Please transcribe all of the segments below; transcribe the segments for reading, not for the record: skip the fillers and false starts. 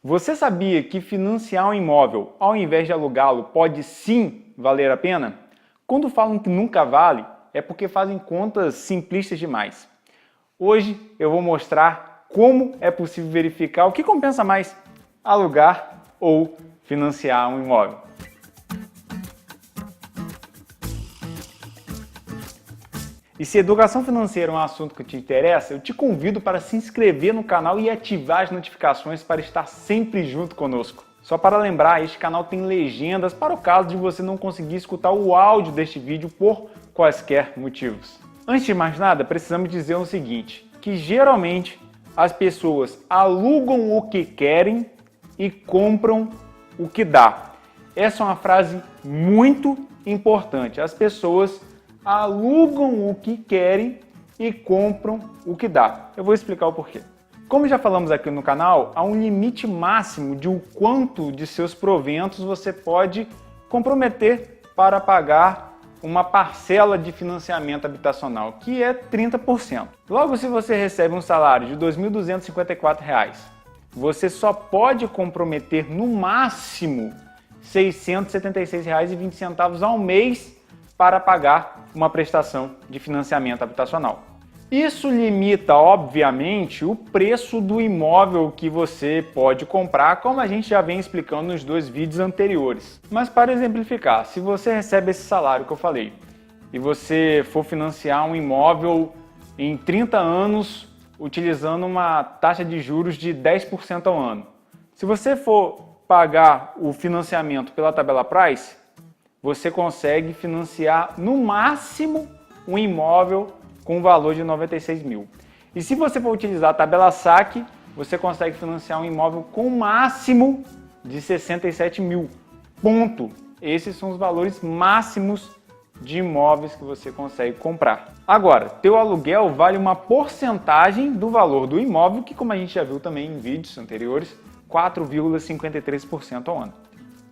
Você sabia que financiar um imóvel ao invés de alugá-lo pode sim valer a pena? Quando falam que nunca vale, é porque fazem contas simplistas demais. Hoje eu vou mostrar como é possível verificar o que compensa mais, alugar ou financiar um imóvel. E se educação financeira é um assunto que te interessa, eu te convido para se inscrever no canal e ativar as notificações para estar sempre junto conosco. Só para lembrar, este canal tem legendas para o caso de você não conseguir escutar o áudio deste vídeo por quaisquer motivos. Antes de mais nada, precisamos dizer o seguinte, que geralmente as pessoas alugam o que querem e compram o que dá. Essa é uma frase muito importante. As pessoas alugam o que querem e compram o que dá. Eu vou explicar o porquê. Como já falamos aqui no canal, há um limite máximo de o quanto de seus proventos você pode comprometer para pagar uma parcela de financiamento habitacional, que é 30%. Logo, se você recebe um salário de R$ 2.254, você só pode comprometer no máximo R$ 676,20 ao mês para pagar uma prestação de financiamento habitacional. Isso limita, obviamente, o preço do imóvel que você pode comprar, como a gente já vem explicando nos dois vídeos anteriores. Mas para exemplificar, se você recebe esse salário que eu falei e você for financiar um imóvel em 30 anos utilizando uma taxa de juros de 10% ao ano. Se você for pagar o financiamento pela tabela Price, você consegue financiar no máximo um imóvel com um valor de 96 mil. E se você for utilizar a tabela saque, você consegue financiar um imóvel com um máximo de 67 mil. Ponto. Esses são os valores máximos de imóveis que você consegue comprar. Agora, teu aluguel vale uma porcentagem do valor do imóvel, que como a gente já viu também em vídeos anteriores, 4,53% ao ano.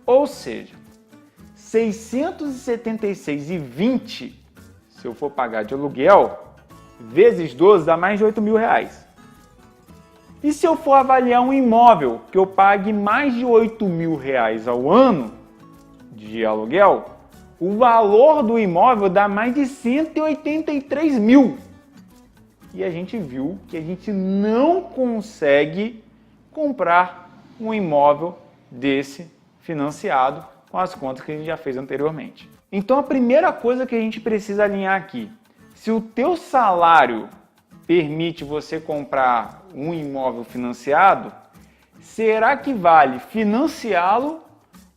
Ou seja, 676,20, se eu for pagar de aluguel, vezes 12 dá mais de R$ 8.000. E se eu for avaliar um imóvel que eu pague mais de R$ 8.000 ao ano de aluguel, o valor do imóvel dá mais de 183 mil. E a gente viu que a gente não consegue comprar um imóvel desse financiado com as contas que a gente já fez anteriormente. Então a primeira coisa que a gente precisa alinhar aqui, se o teu salário permite você comprar um imóvel financiado, será que vale financiá-lo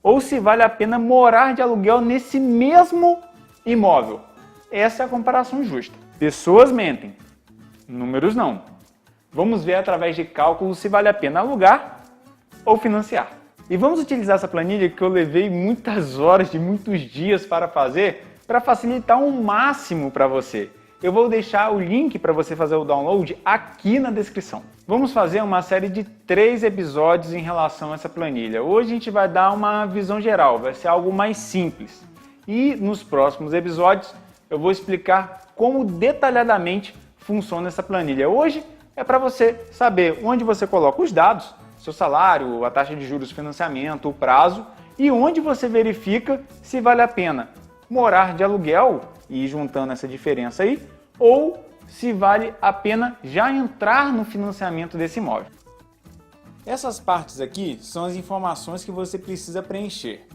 ou se vale a pena morar de aluguel nesse mesmo imóvel? Essa é a comparação justa. Pessoas mentem, números não. Vamos ver através de cálculos se vale a pena alugar ou financiar. E vamos utilizar essa planilha que eu levei muitas horas e muitos dias para fazer, para facilitar o máximo para você. Eu vou deixar o link para você fazer o download aqui na descrição. Vamos fazer uma série de 3 episódios em relação a essa planilha. Hoje a gente vai dar uma visão geral, vai ser algo mais simples. E nos próximos episódios eu vou explicar como detalhadamente funciona essa planilha. Hoje é para você saber onde você coloca os dados, seu salário, a taxa de juros do financiamento, o prazo, e onde você verifica se vale a pena morar de aluguel, e ir juntando essa diferença aí, ou se vale a pena já entrar no financiamento desse imóvel. Essas partes aqui são as informações que você precisa preencher.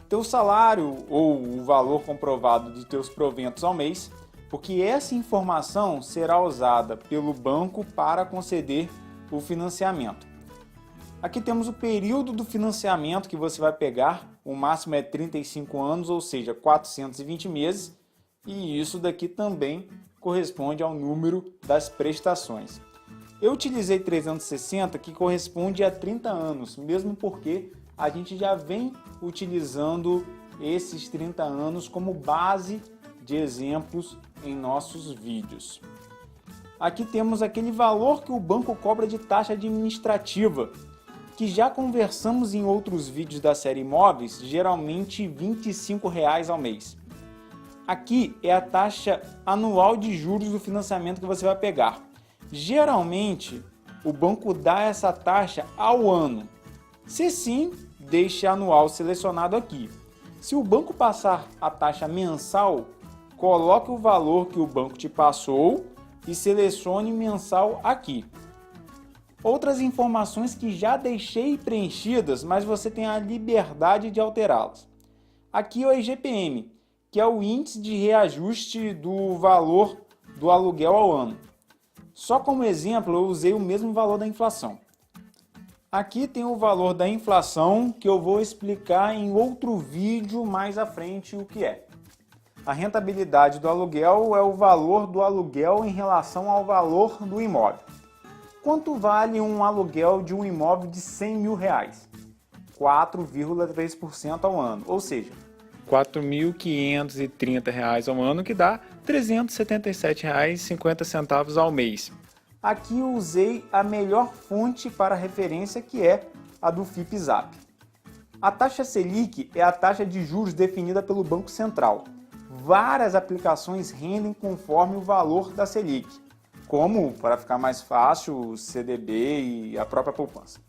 Teu salário ou o valor comprovado de teus proventos ao mês, porque essa informação será usada pelo banco para conceder o financiamento. Aqui temos o período do financiamento que você vai pegar, o máximo é 35 anos, ou seja, 420 meses, e isso daqui também corresponde ao número das prestações. Eu utilizei 360, que corresponde a 30 anos, mesmo porque a gente já vem utilizando esses 30 anos como base de exemplos em nossos vídeos. Aqui temos aquele valor que o banco cobra de taxa administrativa, que já conversamos em outros vídeos da série Imóveis, geralmente R$ 25 ao mês. Aqui é a taxa anual de juros do financiamento que você vai pegar. Geralmente, o banco dá essa taxa ao ano. Se sim, deixe anual selecionado aqui. Se o banco passar a taxa mensal, coloque o valor que o banco te passou e selecione mensal aqui. Outras informações que já deixei preenchidas, mas você tem a liberdade de alterá-las. Aqui é o IGPM, que é o índice de reajuste do valor do aluguel ao ano. Só como exemplo, eu usei o mesmo valor da inflação. Aqui tem o valor da inflação, que eu vou explicar em outro vídeo mais à frente o que é. A rentabilidade do aluguel é o valor do aluguel em relação ao valor do imóvel. Quanto vale um aluguel de um imóvel de R$100 mil? 4,3% ao ano, ou seja, R$ 4.530 ao ano, que dá R$ 377,50 ao mês. Aqui eu usei a melhor fonte para referência, que é a do FIPZAP. A taxa Selic é a taxa de juros definida pelo Banco Central. Várias aplicações rendem conforme o valor da Selic, como, para ficar mais fácil, o CDB e a própria poupança.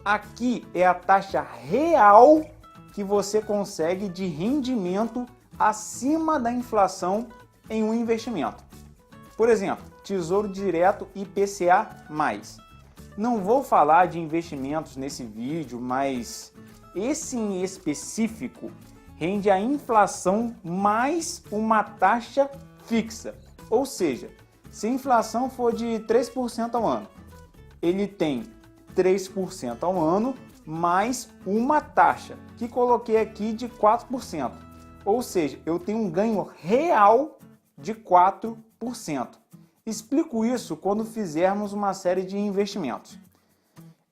Aqui é a taxa real que você consegue de rendimento acima da inflação em um investimento. Por exemplo, Tesouro Direto IPCA+. Não vou falar de investimentos nesse vídeo, mas esse em específico rende a inflação mais uma taxa fixa. Ou seja, se a inflação for de 3% ao ano, ele tem 3% ao ano mais uma taxa, que coloquei aqui de 4%. Ou seja, eu tenho um ganho real de 4%. Explico isso quando fizermos uma série de investimentos.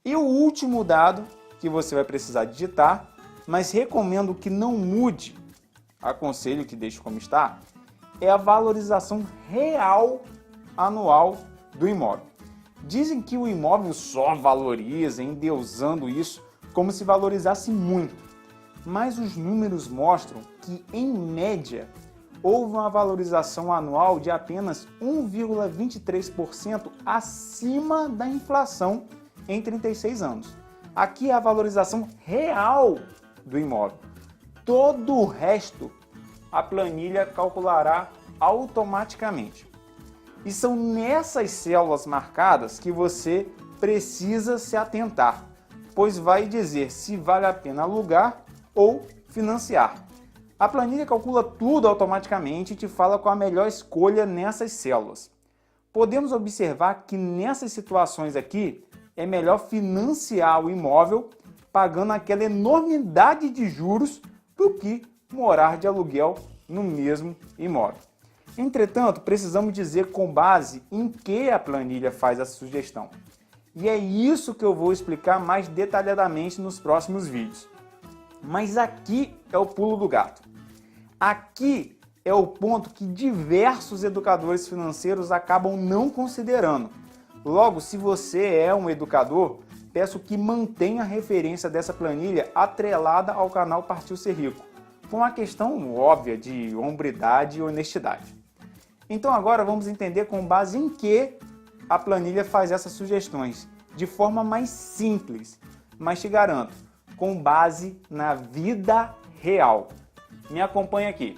E o último dado que você vai precisar digitar, mas recomendo que não mude, aconselho que deixe como está, é a valorização real anual do imóvel. Dizem que o imóvel só valoriza, endeusando isso, como se valorizasse muito. Mas os números mostram que, em média, houve uma valorização anual de apenas 1,23% acima da inflação em 36 anos. Aqui é a valorização real do imóvel. Todo o resto a planilha calculará automaticamente. E são nessas células marcadas que você precisa se atentar, pois vai dizer se vale a pena alugar ou financiar. A planilha calcula tudo automaticamente e te fala qual a melhor escolha nessas células. Podemos observar que nessas situações aqui é melhor financiar o imóvel pagando aquela enormidade de juros do que morar de aluguel no mesmo imóvel. Entretanto, precisamos dizer com base em que a planilha faz essa sugestão. E é isso que eu vou explicar mais detalhadamente nos próximos vídeos. Mas aqui é o pulo do gato. Aqui é o ponto que diversos educadores financeiros acabam não considerando. Logo, se você é um educador, peço que mantenha a referência dessa planilha atrelada ao canal Partiu Ser Rico, com uma questão óbvia de hombridade e honestidade. Então agora vamos entender com base em que a planilha faz essas sugestões, de forma mais simples, mas te garanto, com base na vida real. Me acompanhe aqui.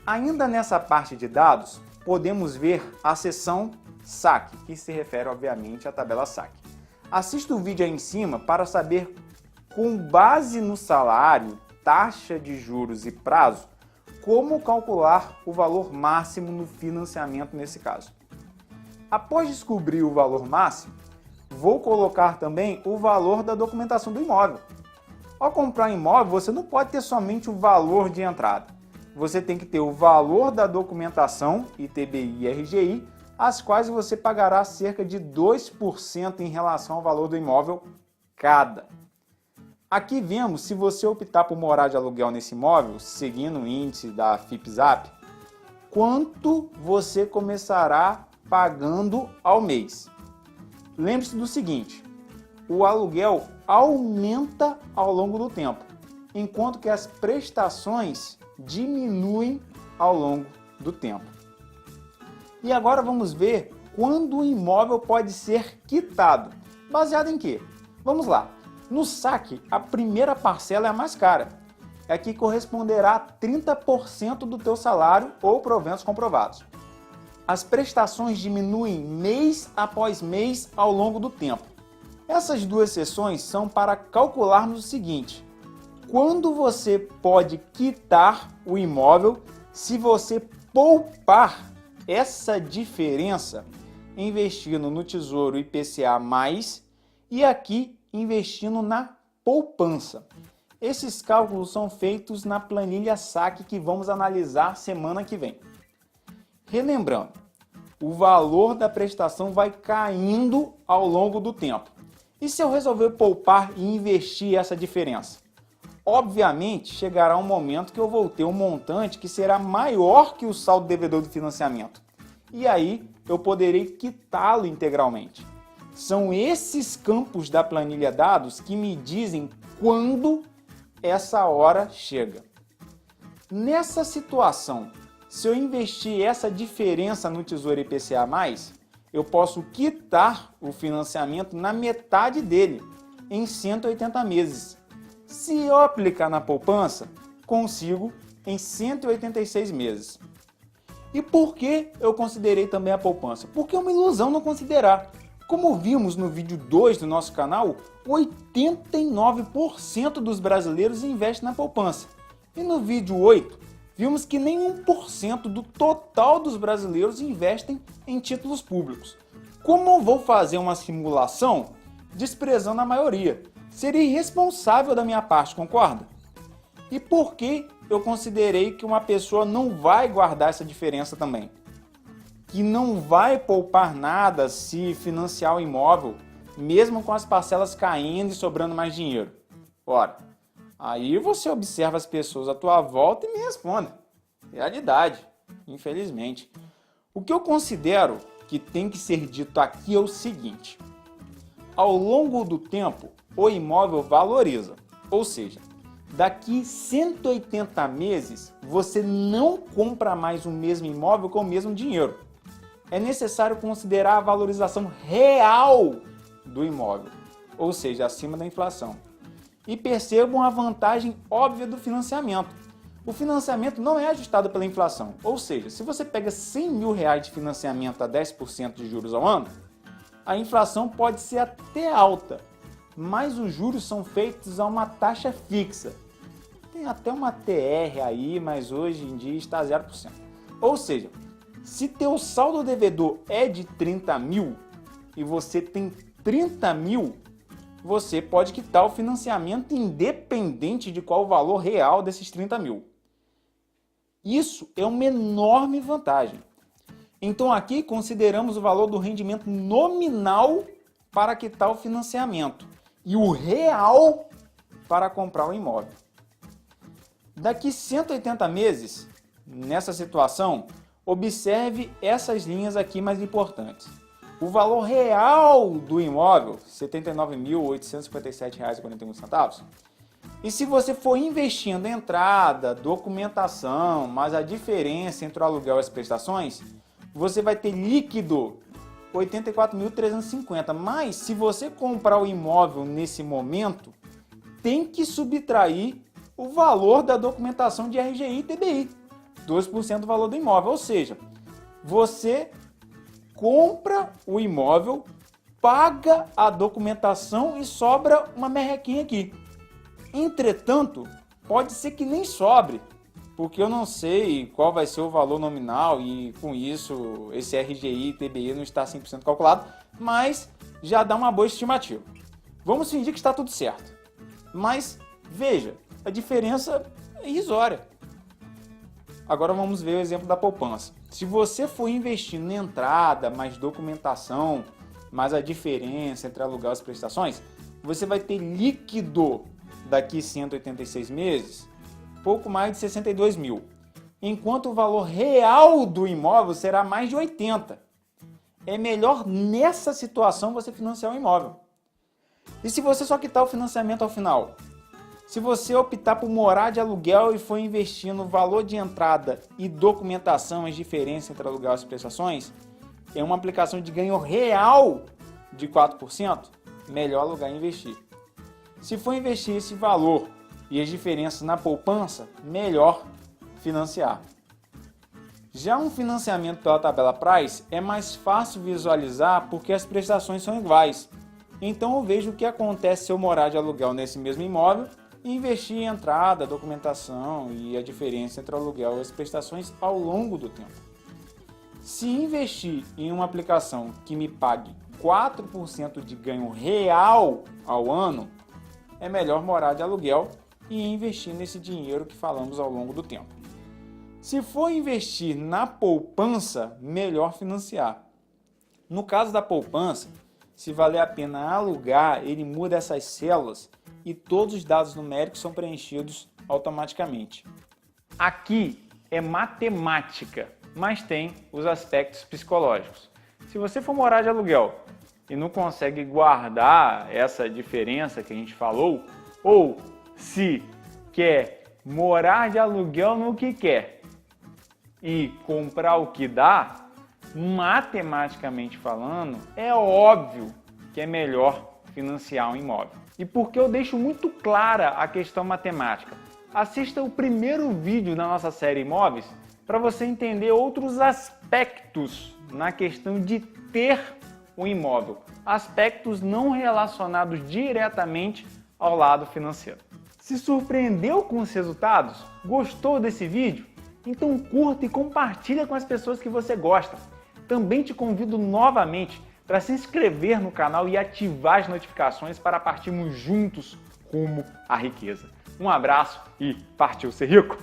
Ainda nessa parte de dados, podemos ver a seção saque, que se refere obviamente à tabela saque. Assista o vídeo aí em cima para saber, com base no salário, taxa de juros e prazo, como calcular o valor máximo no financiamento nesse caso. Após descobrir o valor máximo, vou colocar também o valor da documentação do imóvel. Ao comprar imóvel, você não pode ter somente o valor de entrada. Você tem que ter o valor da documentação, ITBI e RGI, as quais você pagará cerca de 2% em relação ao valor do imóvel cada. Aqui vemos, se você optar por morar de aluguel nesse imóvel, seguindo o índice da FIPZAP, quanto você começará pagando ao mês. Lembre-se do seguinte, o aluguel aumenta ao longo do tempo, enquanto que as prestações diminuem ao longo do tempo. E agora vamos ver quando o imóvel pode ser quitado. Baseado em quê? Vamos lá. No saque, a primeira parcela é a mais cara. É a que corresponderá a 30% do teu salário ou proventos comprovados. As prestações diminuem mês após mês ao longo do tempo. Essas duas seções são para calcularmos o seguinte: quando você pode quitar o imóvel se você poupar essa diferença investindo no Tesouro IPCA+, e aqui investindo na poupança. Esses cálculos são feitos na planilha saque que vamos analisar semana que vem. Relembrando, o valor da prestação vai caindo ao longo do tempo. E se eu resolver poupar e investir essa diferença? Obviamente, chegará um momento que eu vou ter um montante que será maior que o saldo devedor do financiamento. E aí eu poderei quitá-lo integralmente. São esses campos da planilha dados que me dizem quando essa hora chega. Nessa situação, se eu investir essa diferença no Tesouro IPCA+, eu posso quitar o financiamento na metade dele, em 180 meses. Se eu aplicar na poupança, consigo em 186 meses. E por que eu considerei também a poupança? Porque é uma ilusão não considerar. Como vimos no vídeo 2 do nosso canal, 89% dos brasileiros investem na poupança. E no vídeo 8, vimos que nem 1% do total dos brasileiros investem em títulos públicos. Como eu vou fazer uma simulação desprezando a maioria? Seria irresponsável da minha parte, concorda? E por que eu considerei que uma pessoa não vai guardar essa diferença também? Que não vai poupar nada se financiar o imóvel, mesmo com as parcelas caindo e sobrando mais dinheiro? Ora, aí você observa as pessoas à tua volta e me responde. Realidade, infelizmente. O que eu considero que tem que ser dito aqui é o seguinte: ao longo do tempo, o imóvel valoriza, ou seja, daqui 180 meses você não compra mais o mesmo imóvel com o mesmo dinheiro. É necessário considerar a valorização real do imóvel, ou seja, acima da inflação. E percebam a vantagem óbvia do financiamento. O financiamento não é ajustado pela inflação, ou seja, se você pega 100 mil reais de financiamento a 10% de juros ao ano, a inflação pode ser até alta, mas os juros são feitos a uma taxa fixa. Tem até uma TR aí, mas hoje em dia está 0%. Ou seja, se teu saldo devedor é de 30 mil e você tem 30 mil, você pode quitar o financiamento independente de qual o valor real desses 30 mil. Isso é uma enorme vantagem. Então aqui consideramos o valor do rendimento nominal para quitar o financiamento e o real para comprar o imóvel. Daqui 180 meses, nessa situação, observe essas linhas aqui mais importantes. O valor real do imóvel, R$ 79.857,41. E se você for investindo entrada, documentação, mais a diferença entre o aluguel e as prestações, você vai ter líquido R$ 84.350. Mas se você comprar o imóvel nesse momento, tem que subtrair o valor da documentação de RGI e TBI, 2% do valor do imóvel. Ou seja, você compra o imóvel, paga a documentação e sobra uma merrequinha aqui. Entretanto, pode ser que nem sobre, porque eu não sei qual vai ser o valor nominal e com isso esse RGI e TBI não está 100% calculado, mas já dá uma boa estimativa. Vamos fingir que está tudo certo. Mas veja, a diferença é irrisória. Agora vamos ver o exemplo da poupança. Se você for investir na entrada, mais documentação, mais a diferença entre aluguel e as prestações, você vai ter líquido daqui 186 meses, pouco mais de 62 mil. Enquanto o valor real do imóvel será mais de 80. É melhor nessa situação você financiar o imóvel. E se você só quitar o financiamento ao final? Se você optar por morar de aluguel e for investir no valor de entrada e documentação, as diferenças entre aluguel e as prestações, é uma aplicação de ganho real de 4%, melhor alugar e investir. Se for investir esse valor e as diferenças na poupança, melhor financiar. Já um financiamento pela tabela Price é mais fácil visualizar porque as prestações são iguais. Então eu vejo o que acontece se eu morar de aluguel nesse mesmo imóvel e investir em entrada, documentação e a diferença entre o aluguel e as prestações ao longo do tempo. Se investir em uma aplicação que me pague 4% de ganho real ao ano, é melhor morar de aluguel e investir nesse dinheiro que falamos ao longo do tempo. Se for investir na poupança, melhor financiar. No caso da poupança, se valer a pena alugar, ele muda essas células e todos os dados numéricos são preenchidos automaticamente. Aqui é matemática, mas tem os aspectos psicológicos. Se você for morar de aluguel e não consegue guardar essa diferença que a gente falou, ou se quer morar de aluguel no que quer e comprar o que dá, matematicamente falando, é óbvio que é melhor financiar um imóvel. E por que eu deixo muito clara a questão matemática? Assista o primeiro vídeo da nossa série Imóveis para você entender outros aspectos na questão de ter um imóvel. Aspectos não relacionados diretamente ao lado financeiro. Se surpreendeu com os resultados? Gostou desse vídeo? Então curta e compartilha com as pessoas que você gosta. Também te convido novamente para se inscrever no canal e ativar as notificações para partirmos juntos rumo à riqueza. Um abraço e partiu ser rico!